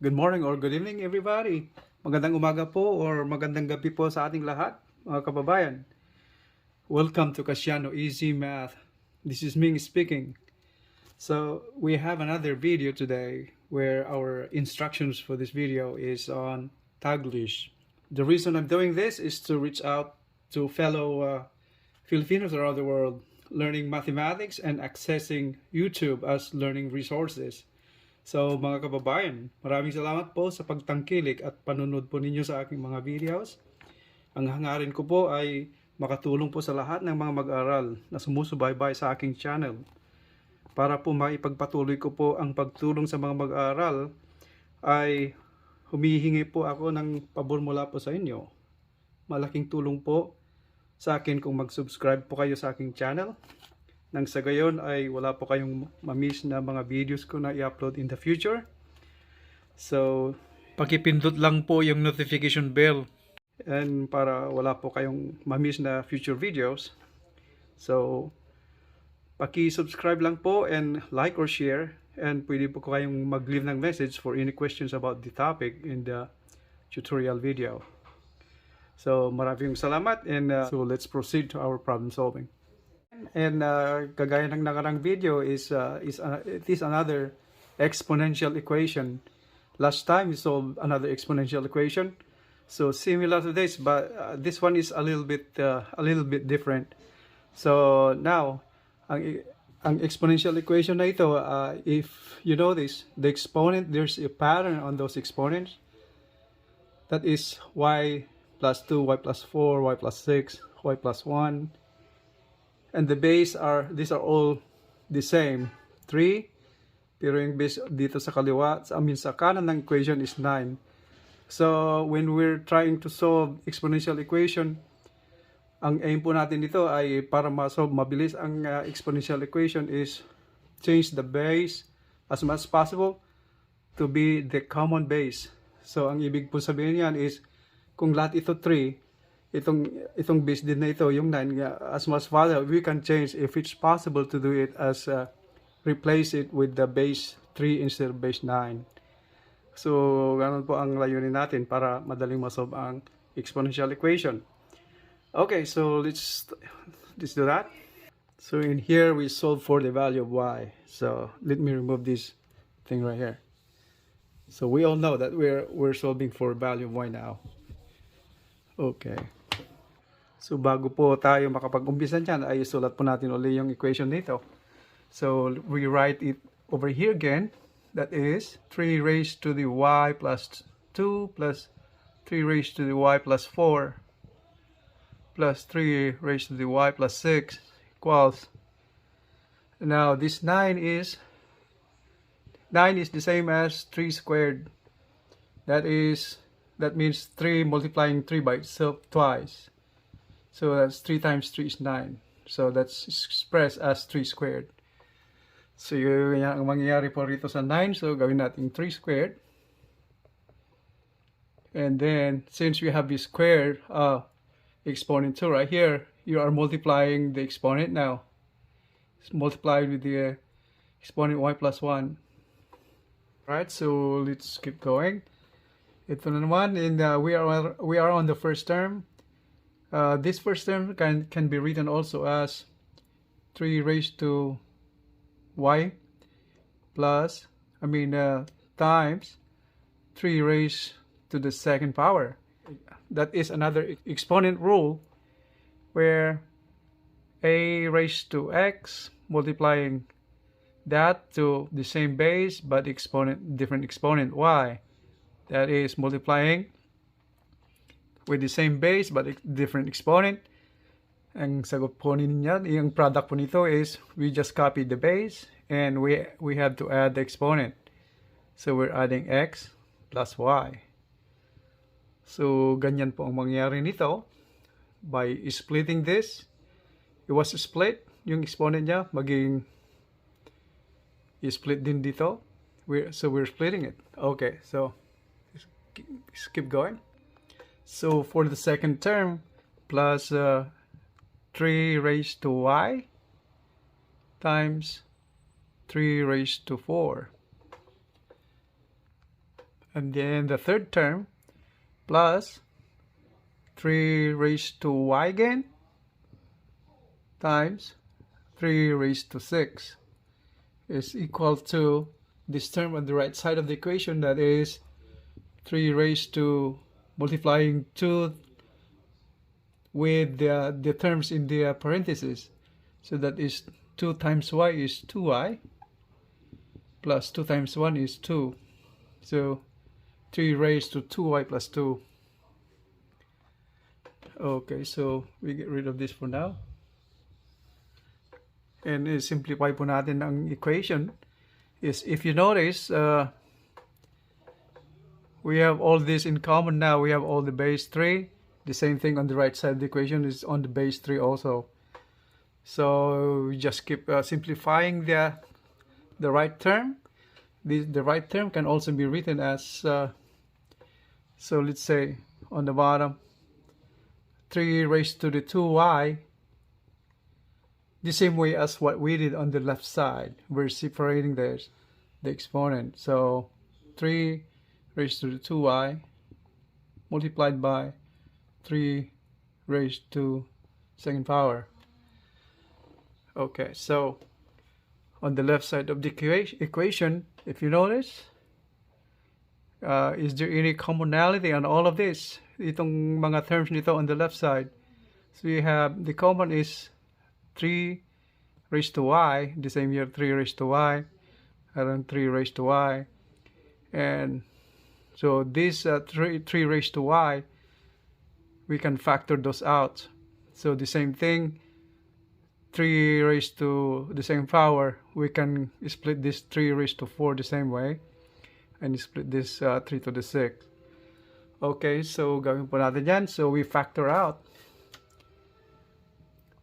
Good morning or good evening everybody. Magandang umaga po or magandang gabi po sa ating lahat, mga kababayan. Welcome to Kasyanno EZMath. This is Ming speaking. So we have another video today where our instructions for this video is on Tag-Lish. The reason I'm doing this is to reach out to fellow Filipinos around the world learning mathematics and accessing YouTube as learning resources. So mga kababayan, maraming salamat po sa pagtangkilik at panunod po ninyo sa aking mga videos. Ang hangarin ko po ay makatulong po sa lahat ng mga mag-aral na sumusubaybay sa aking channel. Para po maipagpatuloy ko po ang pagtulong sa mga mag-aral, ay humihingi po ako ng pabor mula po sa inyo. Malaking tulong po sa akin kung mag-subscribe po kayo sa aking channel. Nang sa gayon ay wala po kayong mamiss na mga videos ko na i-upload in the future. So, pakipindot lang po yung notification bell and para wala po kayong mamiss na future videos. So, paki-subscribe lang po and like or share, and pwede po kayong mag-leave ng message for any questions about the topic in the tutorial video. So, maraming salamat and so let's proceed to our problem solving. And kagaya ng nakarang video it is another exponential equation. Last time we solved another exponential equation, so similar to this, but this one is a little bit different. So now ang exponential equation na ito, if you notice the exponent, there's a pattern on those exponents. That is y plus 2, y plus 4, y plus 6, y plus 1. And the base these are all the same, 3. Pero yung base dito sa kaliwa, sa kanan ng equation is 9. So, when we're trying to solve exponential equation, ang aim po natin dito ay para ma-solve mabilis ang exponential equation is change the base as much as possible to be the common base. So, ang ibig po sabihin yan is, kung lahat ito 3, itong base din na ito, yung 9, as much further, we can change if it's possible to do it as replace it with the base 3 instead of base 9. So, ganun po ang layunin natin para madaling masolve ang exponential equation. Okay, so let's do that. So, in here, we solve for the value of y. So, let me remove this thing right here. So, we all know that we're solving for value of y now. Okay. So, bago po tayo makapag-umpisa dyan, ay isulat po natin ulit yung equation nito. So, we write it over here again. That is 3 raised to the y plus 2 plus 3 raised to the y plus 4 plus 3 raised to the y plus 6 equals. Now, this 9 is the same as 3 squared. That means 3 multiplying 3 by itself twice. So that's 3 times 3 is 9. So that's expressed as 3 squared. So yun ang mangyayari po rito sa 9. So gawin natin 3 squared. And then since we have this squared exponent 2 right here, you are multiplying the exponent now. It's multiplied with the exponent y plus 1. Alright, so let's keep going. Ito na naman, and we are on the first term. This first term can be written also as 3 raised to y plus, times 3 raised to the second power. That is another exponent rule where a raised to x multiplying that to the same base but different exponent y. That is multiplying with the same base but different exponent. Ang sagot po ninyo, yung product po nito is we just copy the base and we have to add the exponent. So we're adding x plus y. So ganyan po ang mangyayari nito. By splitting this, it was split, yung exponent niya maging split din dito. So we're splitting it. Okay, so let's keep going. So for the second term, plus 3 raised to y times 3 raised to 4. And then the third term plus 3 raised to y again times 3 raised to 6 is equal to this term on the right side of the equation, that is 3 raised to multiplying 2 with the terms in the parentheses. So that is 2 times y is 2y plus 2 times 1 is 2. So 3 raised to 2y plus 2. Okay, so we get rid of this for now. And simplify po natin ang equation. Is if you notice, we have all this in common now. We have all the base 3. The same thing on the right side of the equation is on the base 3 also. So we just keep simplifying the right term. The right term can also be written as, so let's say on the bottom, 3 raised to the 2y, the same way as what we did on the left side. We're separating the exponent. So 3 raised to the 2y multiplied by 3 raised to second power. Okay, so on the left side of the equation, if you notice, is there any commonality on all of this? Itong mga terms nito on the left side. So we have, the common is 3 raised to y, the same here 3 raised to y, around 3 raised to y. And so this 3 raised to y, we can factor those out. So the same thing, 3 raised to the same power, we can split this 3 raised to 4 the same way, and split this 3 to the 6. Okay, so gawin po natin yan. So we factor out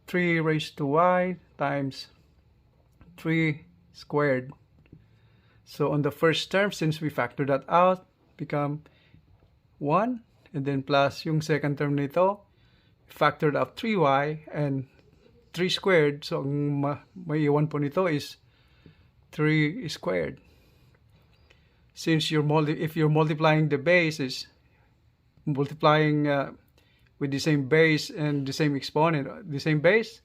3 raised to y times 3 squared. So on the first term, since we factor that out, become 1, and then plus yung second term nito, factored out 3y and 3 squared. So ang may iwan po nito is 3 squared. Since if you're multiplying the bases, multiplying with the same base and the same exponent, the same base,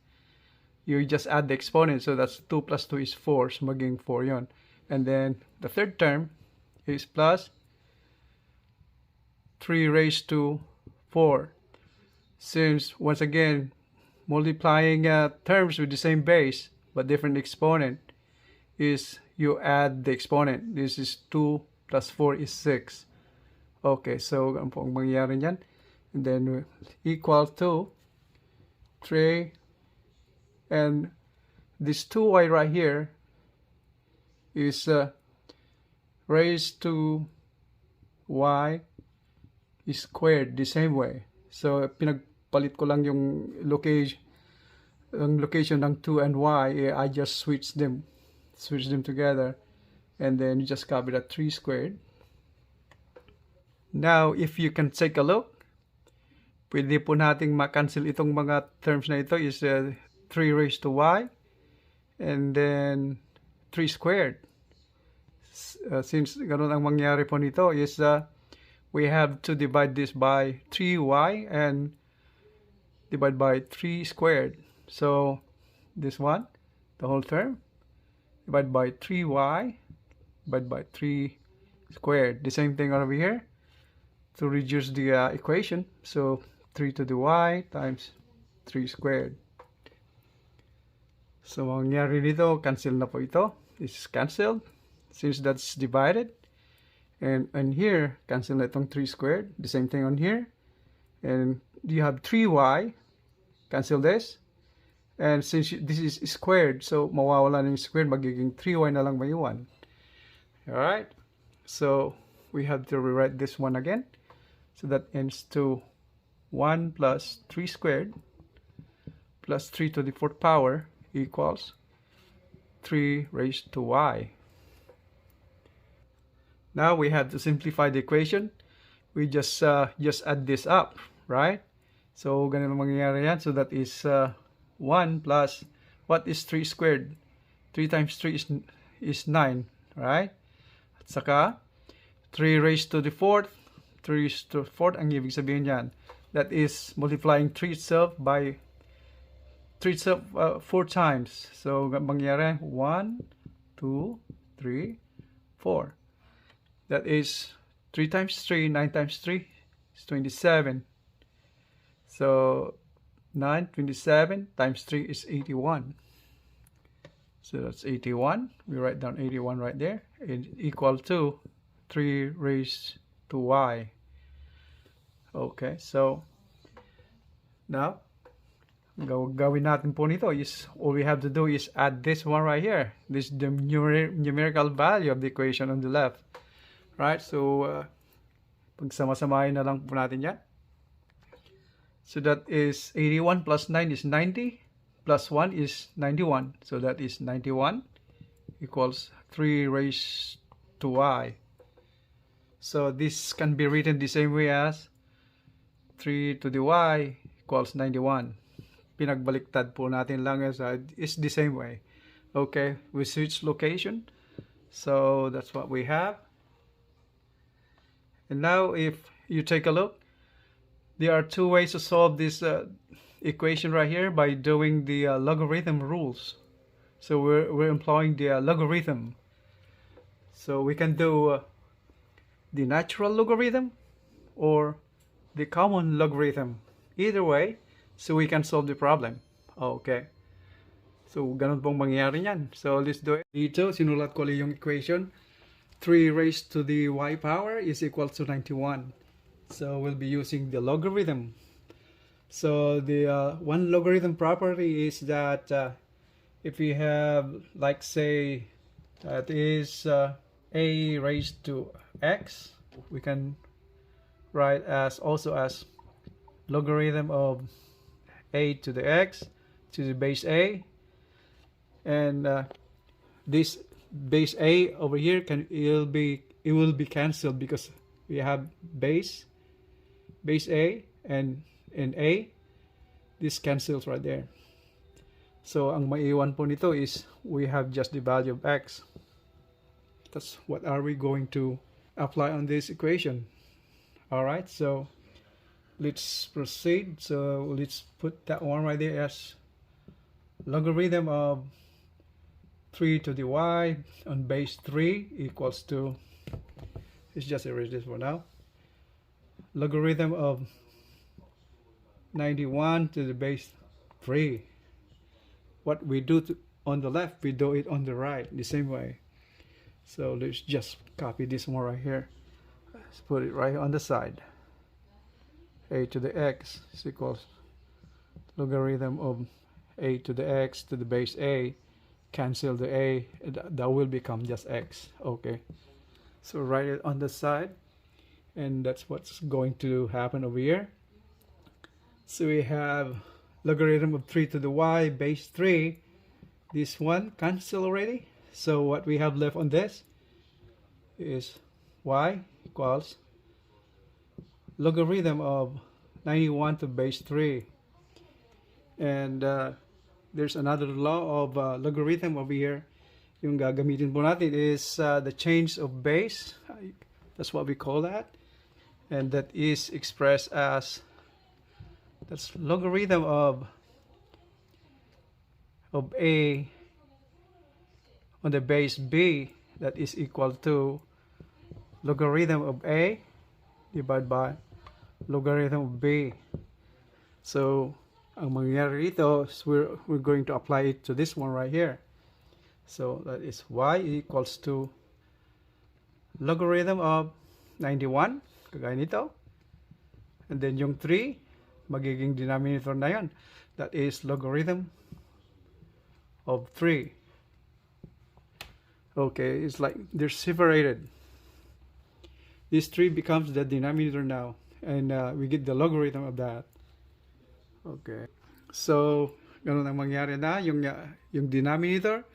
you just add the exponent. So that's 2 plus 2 is 4. So maging 4 yon. And then the third term is plus 3 raised to 4. Since, once again, multiplying terms with the same base but different exponent is you add the exponent. This is 2 plus 4 is 6. Okay, so ang pong mangyayari niyan. And then equal to 3, and this 2y right here is raised to y is squared the same way. So pinagpalit ko lang yung location ng 2 and y. I just switch them together, and then you just copy that 3 squared. Now, if you can take a look, pwede po nating ma-cancel itong mga terms na ito is 3 raised to y and then 3 squared. Since ganun ang mangyari po nito is we have to divide this by 3y and divide by 3 squared. So this one, the whole term, divide by 3y, divide by 3 squared. The same thing over here to reduce the equation. So 3 to the y times 3 squared. So mangyari nito, cancel na po ito. This is cancelled since that's divided. And here, cancel na itong 3 squared. The same thing on here. And you have 3y. Cancel this. And since this is squared, so mawawala na yung squared, magiging 3y na lang may 1. Alright? So we have to rewrite this one again. So that ends to 1 plus 3 squared plus 3 to the 4th power equals 3 raised to y. Now we have to simplify the equation. We just add this up, right? So ganun ang mangyayari yan. So that is 1 plus, what is 3 squared? 3 times 3 is 9, right? At saka 3 raised to the fourth. 3 raised to the fourth, ang ibig sabihin yan, that is multiplying 3 itself by 3 itself 4 times. So, mangyari, 1, 2, 3, 4. That is 3 times 3, 9 times 3 is 27. So, 9, 27 times 3 is 81. So that's 81. We write down 81 right there. It's equal to 3 raised to y. Okay, so now, gawin natin po nito is, all we have to do is add this one right here. This is the numerical value of the equation on the left. Right, so pagsama-samahin na lang po natin yan. So that is 81 plus 9 is 90. Plus 1 is 91. So that is 91 equals 3 raised to y. So this can be written the same way as 3 to the y equals 91. Pinagbaliktad po natin lang as it's the same way. Okay, we switch location. So that's what we have. And now if you take a look, there are two ways to solve this equation right here by doing the logarithm rules. So we're employing the logarithm. So we can do the natural logarithm or the common logarithm. Either way, so we can solve the problem. Okay. So ganun pong mangyayari yan. So let's do it. Dito, sinulat ko lang yung equation. 3 raised to the y power is equal to 91. So we'll be using the logarithm. So the one logarithm property is that if we have, like, say, that is a raised to x, we can write as also as logarithm of a to the x to the base a, and this base a over here it will be cancelled because we have base a and a, this cancels right there. So ang maiwan po nito is we have just the value of x. That's what are we going to apply on this equation. Alright, so let's proceed. So let's put that one right there as logarithm of 3 to the y on base 3 equals to, let's just erase this for now, logarithm of 91 to the base 3. What we do on the left, we do it on the right the same way. So let's just copy this one right here. Let's put it right on the side. A to the x is equals logarithm of a to the x to the base a. Cancel the a, that will become just x. Okay, so write it on the side, and that's what's going to happen over here. So we have logarithm of 3 to the y base 3. This one cancel already. So what we have left on this is y equals logarithm of 91 to base 3. And there's another law of logarithm over here. Yung gagamitin po natin is the change of base. That's what we call that. And that is expressed as, that's logarithm of a on the base b, that is equal to logarithm of a divided by logarithm of b. So ang mangyayari dito is we're going to apply it to this one right here. So that is y equals to logarithm of 91, kagaya nito. And then yung 3, magiging denominator na yun. That is logarithm of 3. Okay, it's like they're separated. This 3 becomes the denominator now, and we get the logarithm of that. Okay, so ganun ang mangyari na, yung denominator,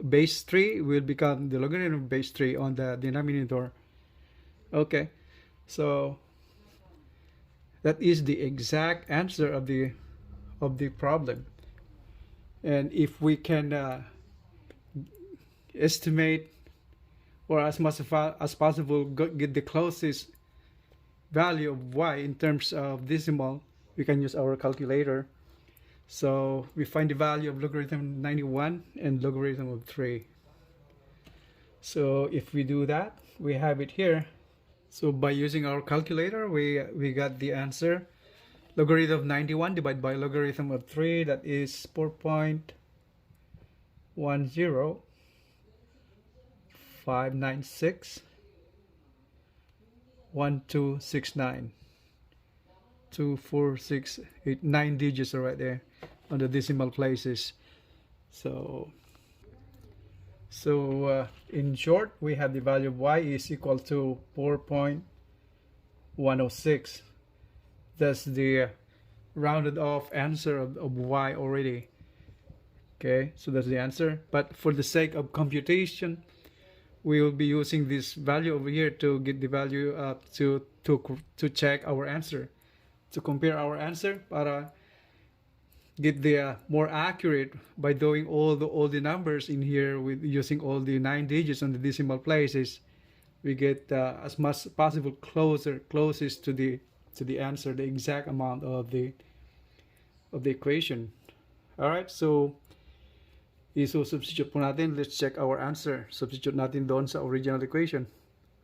base 3 will become the logarithm of base 3 on the denominator. Okay, so that is the exact answer of the problem. And if we can estimate or as much as possible, get the closest value of y in terms of decimal, we can use our calculator. So we find the value of logarithm of 91 and logarithm of 3. So if we do that, we have it here. So by using our calculator, we got the answer. Logarithm of 91 divided by logarithm of 3, that is 4.10596 1269. 2, 4, 6, 8, 9 digits are right there on the decimal places. So in short, we have the value of y is equal to 4.106. That's the rounded off answer of y already. Okay, so that's the answer. But for the sake of computation, we will be using this value over here to get the value to check our answer, to compare our answer, para get the more accurate by doing all the numbers in here with using all the 9 digits on the decimal places. We get as much as possible closest to the answer, the exact amount of the equation. All right, so substitute po natin. Let's check our answer. Substitute natin doon sa original equation.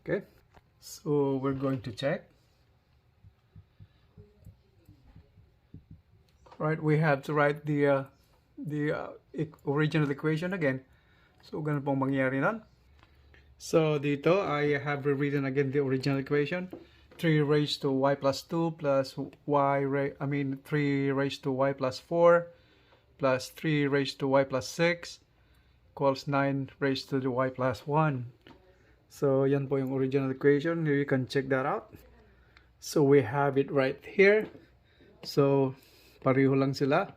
Okay, so we're going to check. Right, we have to write the original equation again. So ganun pong mangyari nun. So dito I have rewritten again the original equation. 3 raised to y plus 2 plus 3 raised to y plus 4 plus 3 raised to y plus 6 equals 9 raised to the y plus 1. So yan po yung original equation. You can check that out. So we have it right here. So pareho lang sila.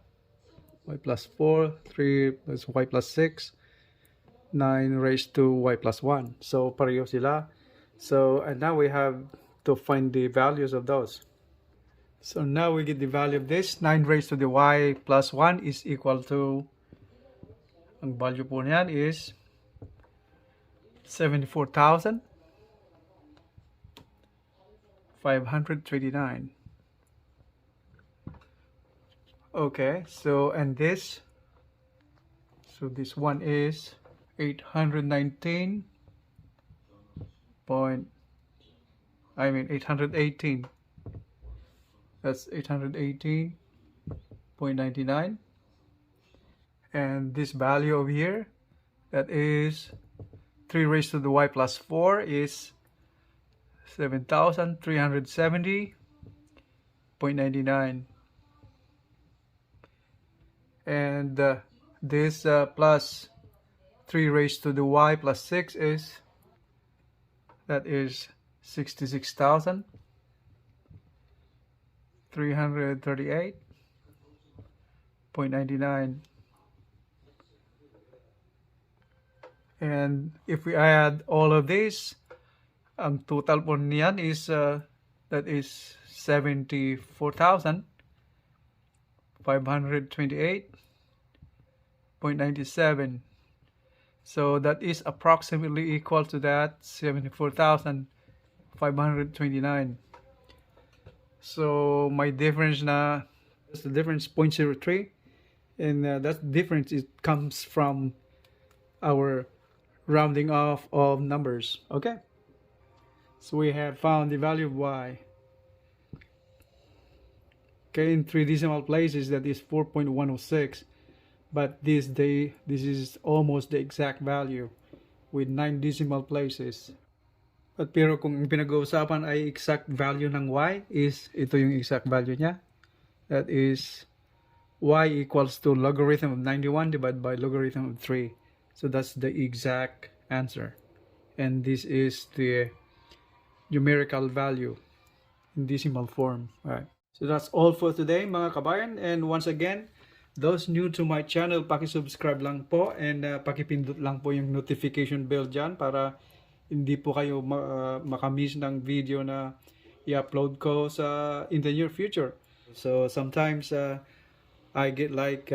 Y plus 4, 3 plus y plus 6, 9 raised to y plus 1. So pareho sila. So and now we have to find the values of those. So now we get the value of this. 9 raised to the y plus 1 is equal to, ang value po niyan is 74,529. Okay, so and this one is 818. 818. That's 818.99. And this value over here, that is 3 raised to the y plus 4 is 7,370.99. And this plus 3 raised to the y plus 6 is, that is 66,338.99. And if we add all of this, ang total po niyan is that is 74,528.97. So that is approximately equal to that 74,529. So my difference na, that's the difference 0.03, and that difference, it comes from our rounding off of numbers. Okay, so we have found the value of y. Okay, in 3 decimal places, that is 4.106, but this is almost the exact value with 9 decimal places. But pero kung pinag-uusapan ay exact value ng y, is ito yung exact value niya. That is y equals to logarithm of 91 divided by logarithm of 3. So that's the exact answer. And this is the numerical value in decimal form. All right. So that's all for today, mga kabayan. And once again, those new to my channel, paki-subscribe lang po and paki-pindot lang po yung notification bell dyan para hindi po kayo makamiss ng video na i-upload ko in the near future. So sometimes I get like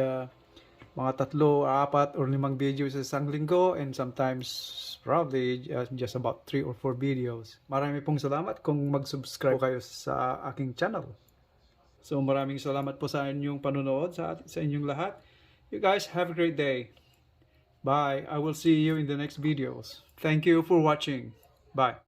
mga 3, 4, or 5 videos sa isang linggo, and sometimes probably just about 3 or 4 videos. Marami pong salamat kung mag-subscribe kayo sa aking channel. So maraming salamat po sa inyong panonood, sa inyong lahat. You guys have a great day. Bye. I will see you in the next videos. Thank you for watching. Bye.